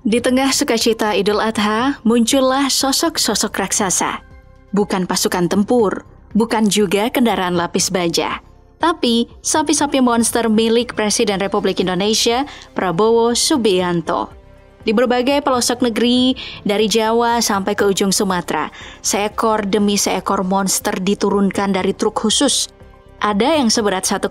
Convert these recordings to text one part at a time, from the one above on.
Di tengah sukacita Idul Adha, muncullah sosok-sosok raksasa. Bukan pasukan tempur, bukan juga kendaraan lapis baja, tapi sapi-sapi monster milik Presiden Republik Indonesia, Prabowo Subianto. Di berbagai pelosok negeri, dari Jawa sampai ke ujung Sumatera, seekor demi seekor monster diturunkan dari truk khusus. Ada yang seberat 1,3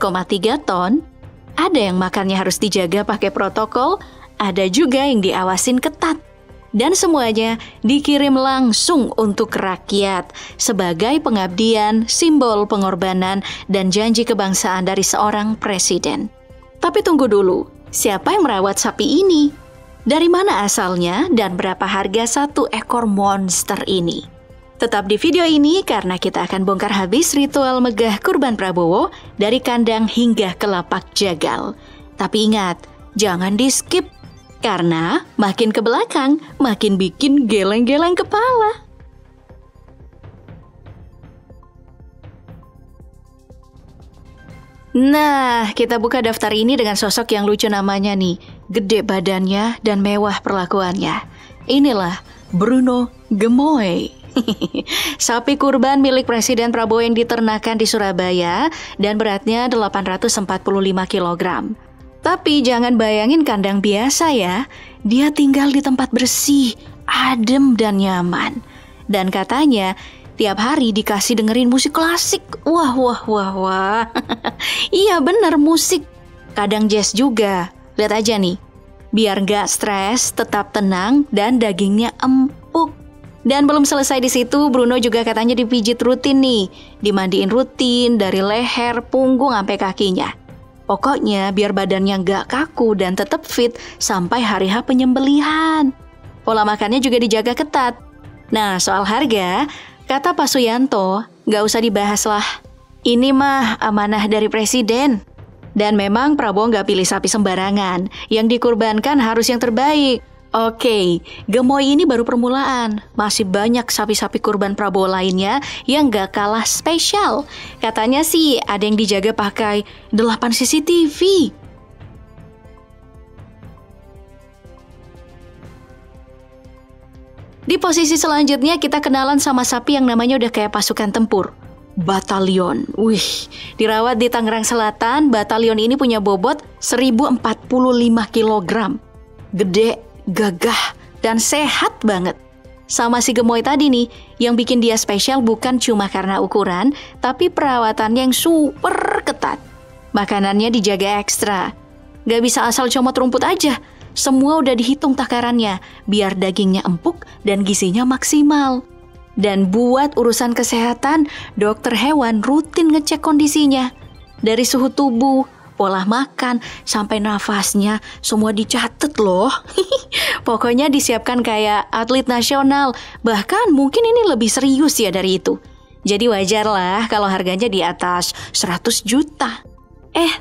ton, ada yang makannya harus dijaga pakai protokol, ada juga yang diawasin ketat. Dan semuanya dikirim langsung untuk rakyat sebagai pengabdian, simbol pengorbanan, dan janji kebangsaan dari seorang presiden. Tapi tunggu dulu, siapa yang merawat sapi ini? Dari mana asalnya dan berapa harga satu ekor monster ini? Tetap di video ini karena kita akan bongkar habis ritual megah kurban Prabowo dari kandang hingga ke lapak jagal. Tapi ingat, jangan di-skip. Karena makin ke belakang, makin bikin geleng-geleng kepala. Nah, kita buka daftar ini dengan sosok yang lucu namanya nih. Gede badannya dan mewah perlakuannya. Inilah Bruno Gemoy. Sapi kurban milik Presiden Prabowo yang diternakan di Surabaya dan beratnya 845 kg. Tapi jangan bayangin kandang biasa ya. Dia tinggal di tempat bersih, adem dan nyaman. Dan katanya tiap hari dikasih dengerin musik klasik. Wah. Iya bener, musik. Kadang jazz juga. Lihat aja nih. Biar gak stres, tetap tenang dan dagingnya empuk. Dan belum selesai di situ, Bruno juga katanya dipijit rutin nih. Dimandiin rutin dari leher, punggung sampai kakinya. Pokoknya biar badannya gak kaku dan tetap fit sampai hari H penyembelihan. Pola makannya juga dijaga ketat. Nah, soal harga, kata Pak Suyanto, gak usah dibahas lah. Ini mah amanah dari Presiden. Dan memang Prabowo gak pilih sapi sembarangan. Yang dikurbankan harus yang terbaik. Oke, Gemoy ini baru permulaan. Masih banyak sapi-sapi kurban Prabowo lainnya yang gak kalah spesial. Katanya sih ada yang dijaga pakai 8 CCTV. Di posisi selanjutnya kita kenalan sama sapi yang namanya udah kayak pasukan tempur. Batalion. Dirawat di Tangerang Selatan, Batalion ini punya bobot 1045 kg. Gede, gagah, dan sehat banget. Sama si Gemoy tadi nih, yang bikin dia spesial bukan cuma karena ukuran, tapi perawatannya yang super ketat. Makanannya dijaga ekstra. Gak bisa asal comot rumput aja. Semua udah dihitung takarannya, biar dagingnya empuk dan gizinya maksimal. Dan buat urusan kesehatan, dokter hewan rutin ngecek kondisinya. Dari suhu tubuh, pola makan, sampai nafasnya, semua dicatat loh. Pokoknya disiapkan kayak atlet nasional, bahkan mungkin ini lebih serius ya dari itu. Jadi wajar lah kalau harganya di atas 100 juta.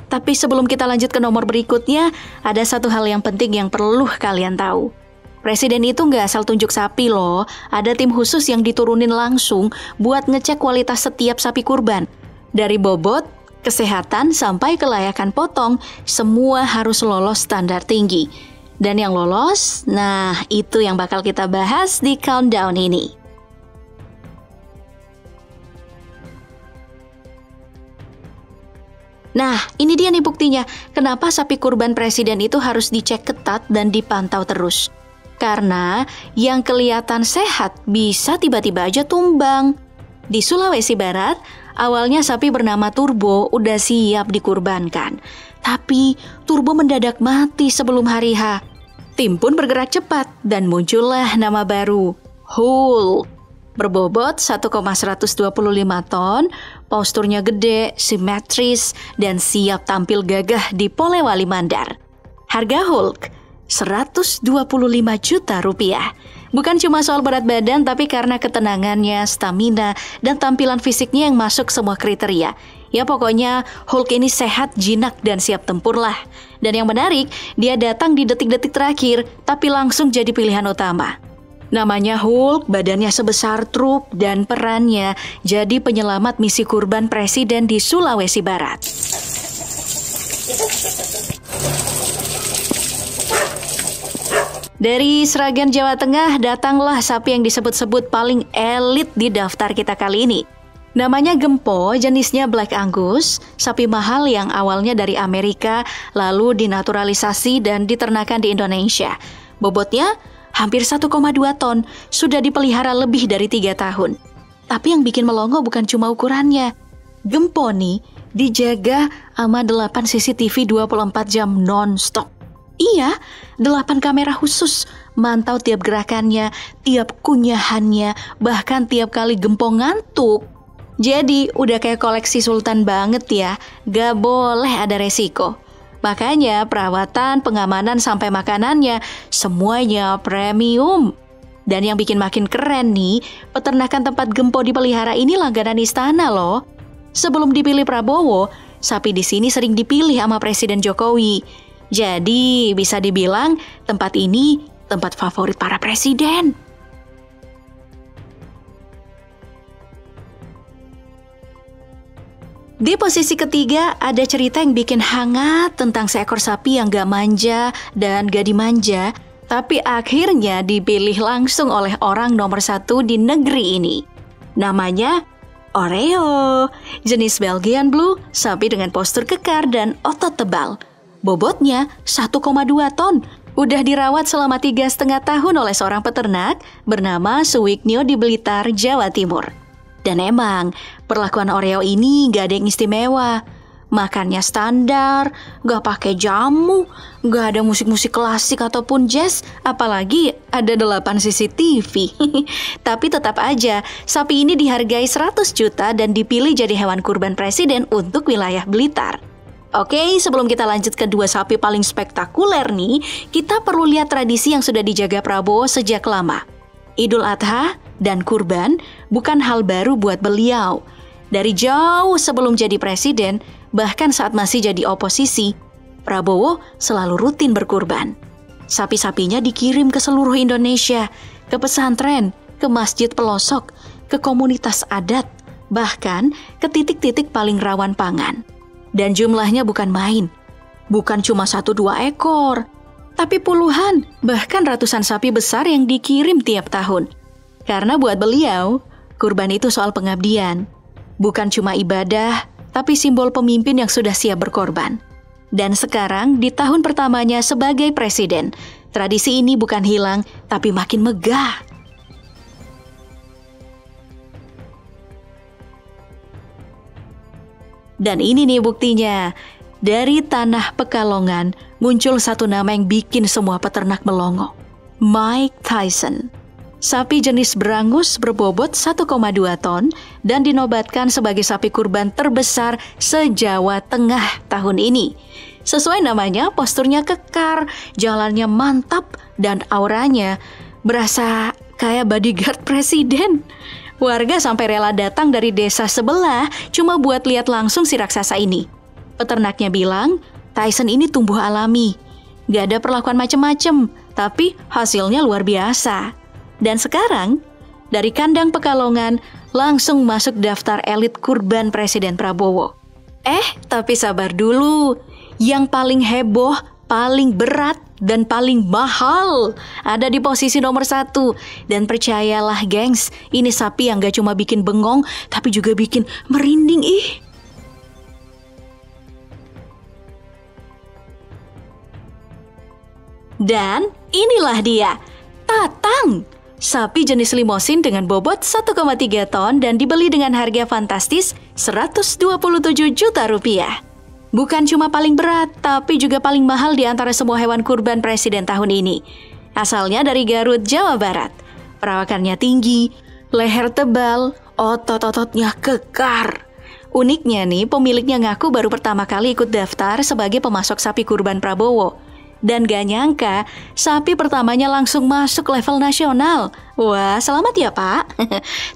Tapi sebelum kita lanjut ke nomor berikutnya, ada satu hal yang penting yang perlu kalian tahu. Presiden itu nggak asal tunjuk sapi loh, ada tim khusus yang diturunin langsung buat ngecek kualitas setiap sapi kurban. Dari bobot, kesehatan sampai kelayakan potong, semua harus lolos standar tinggi. Dan yang lolos, nah itu yang bakal kita bahas di countdown ini. Nah, ini dia nih buktinya, kenapa sapi kurban presiden itu harus dicek ketat dan dipantau terus. Karena yang kelihatan sehat bisa tiba-tiba aja tumbang. Di Sulawesi Barat, awalnya sapi bernama Turbo udah siap dikurbankan. Tapi Turbo mendadak mati sebelum hari H. Tim pun bergerak cepat dan muncullah nama baru, Hulk. Berbobot 1,125 ton, posturnya gede, simetris, dan siap tampil gagah di Polewali Mandar. Harga Hulk 125 juta rupiah. Bukan cuma soal berat badan, tapi karena ketenangannya, stamina, dan tampilan fisiknya yang masuk semua kriteria. Ya pokoknya Hulk ini sehat, jinak, dan siap tempur lah. Dan yang menarik, dia datang di detik-detik terakhir, tapi langsung jadi pilihan utama. Namanya Hulk, badannya sebesar truk, dan perannya jadi penyelamat misi kurban presiden di Sulawesi Barat. Dari Sragen, Jawa Tengah, datanglah sapi yang disebut-sebut paling elit di daftar kita kali ini. Namanya Gempo, jenisnya Black Angus, sapi mahal yang awalnya dari Amerika, lalu dinaturalisasi dan diternakan di Indonesia. Bobotnya hampir 1,2 ton, sudah dipelihara lebih dari 3 tahun. Tapi yang bikin melongo bukan cuma ukurannya. Gempo nih dijaga sama 8 CCTV 24 jam non-stop. Iya, 8 kamera khusus, mantau tiap gerakannya, tiap kunyahannya, bahkan tiap kali Gempo ngantuk. Jadi udah kayak koleksi sultan banget ya, gak boleh ada resiko. Makanya perawatan, pengamanan sampai makanannya, semuanya premium. Dan yang bikin makin keren nih, peternakan tempat Gempo dipelihara ini langganan istana loh. Sebelum dipilih Prabowo, sapi di sini sering dipilih sama Presiden Jokowi. Jadi bisa dibilang tempat ini tempat favorit para presiden. Di posisi ketiga ada cerita yang bikin hangat tentang seekor sapi yang gak manja dan gak dimanja, tapi akhirnya dipilih langsung oleh orang nomor 1 di negeri ini. Namanya Oreo, jenis Belgian Blue, sapi dengan postur kekar dan otot tebal. Bobotnya 1,2 ton, udah dirawat selama 3,5 tahun oleh seorang peternak bernama Suwignio di Blitar, Jawa Timur. Dan emang, perlakuan Oreo ini gak ada yang istimewa. Makannya standar, gak pakai jamu, gak ada musik-musik klasik ataupun jazz, apalagi ada 8 CCTV. Tapi tetap aja, sapi ini dihargai 100 juta dan dipilih jadi hewan kurban presiden untuk wilayah Blitar. Oke, sebelum kita lanjut ke 2 sapi paling spektakuler nih, kita perlu lihat tradisi yang sudah dijaga Prabowo sejak lama. Idul Adha dan kurban bukan hal baru buat beliau. Dari jauh sebelum jadi presiden, bahkan saat masih jadi oposisi, Prabowo selalu rutin berkurban. Sapi-sapinya dikirim ke seluruh Indonesia, ke pesantren, ke masjid pelosok, ke komunitas adat, bahkan ke titik-titik paling rawan pangan. Dan jumlahnya bukan main, bukan cuma 1-2 ekor, tapi puluhan, bahkan ratusan sapi besar yang dikirim tiap tahun. Karena buat beliau, kurban itu soal pengabdian, bukan cuma ibadah, tapi simbol pemimpin yang sudah siap berkorban. Dan sekarang di tahun pertamanya sebagai presiden, tradisi ini bukan hilang, tapi makin megah. Dan ini nih buktinya, dari tanah Pekalongan muncul satu nama yang bikin semua peternak melongo. Mike Tyson. Sapi jenis berangus berbobot 1,2 ton dan dinobatkan sebagai sapi kurban terbesar se-Jawa Tengah tahun ini. Sesuai namanya, posturnya kekar, jalannya mantap, dan auranya berasa kayak bodyguard presiden. Warga sampai rela datang dari desa sebelah cuma buat lihat langsung si raksasa ini. Peternaknya bilang, Tyson ini tumbuh alami. Gak ada perlakuan macem-macem, tapi hasilnya luar biasa. Dan sekarang, dari kandang Pekalongan langsung masuk daftar elit kurban Presiden Prabowo. Tapi sabar dulu. Yang paling heboh, paling berat, dan paling mahal ada di posisi nomor 1. Dan percayalah gengs, ini sapi yang gak cuma bikin bengong, tapi juga bikin merinding Dan inilah dia, Tatang. Sapi jenis limosin dengan bobot 1,3 ton dan dibeli dengan harga fantastis 127 juta rupiah. Bukan cuma paling berat, tapi juga paling mahal di antara semua hewan kurban presiden tahun ini. Asalnya dari Garut, Jawa Barat. Perawakannya tinggi, leher tebal, otot-ototnya kekar. Uniknya nih, pemiliknya ngaku baru pertama kali ikut daftar sebagai pemasok sapi kurban Prabowo. Dan gak nyangka, sapi pertamanya langsung masuk level nasional. Wah, selamat ya Pak.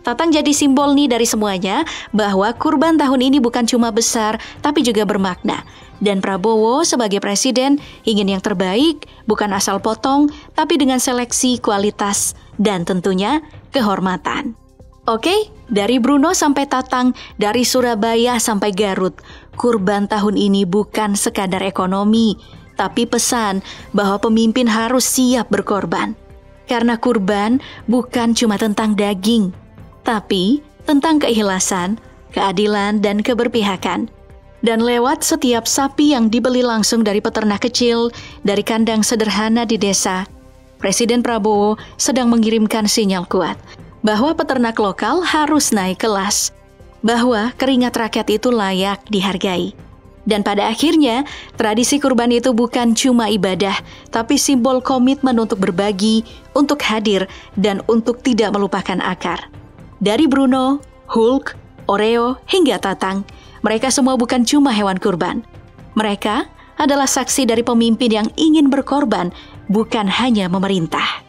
Tatang jadi simbol nih dari semuanya, bahwa kurban tahun ini bukan cuma besar, tapi juga bermakna. Dan Prabowo sebagai presiden ingin yang terbaik, bukan asal potong, tapi dengan seleksi kualitas dan tentunya kehormatan. Oke, dari Bruno sampai Tatang, dari Surabaya sampai Garut, kurban tahun ini bukan sekadar ekonomi, tapi pesan bahwa pemimpin harus siap berkorban. Karena kurban bukan cuma tentang daging, tapi tentang keikhlasan, keadilan, dan keberpihakan. Dan lewat setiap sapi yang dibeli langsung dari peternak kecil, dari kandang sederhana di desa, Presiden Prabowo sedang mengirimkan sinyal kuat bahwa peternak lokal harus naik kelas, bahwa keringat rakyat itu layak dihargai. Dan pada akhirnya, tradisi kurban itu bukan cuma ibadah, tapi simbol komitmen untuk berbagi, untuk hadir, dan untuk tidak melupakan akar. Dari Bruno, Hulk, Oreo, hingga Tatang, mereka semua bukan cuma hewan kurban. Mereka adalah saksi dari pemimpin yang ingin berkorban, bukan hanya memerintah.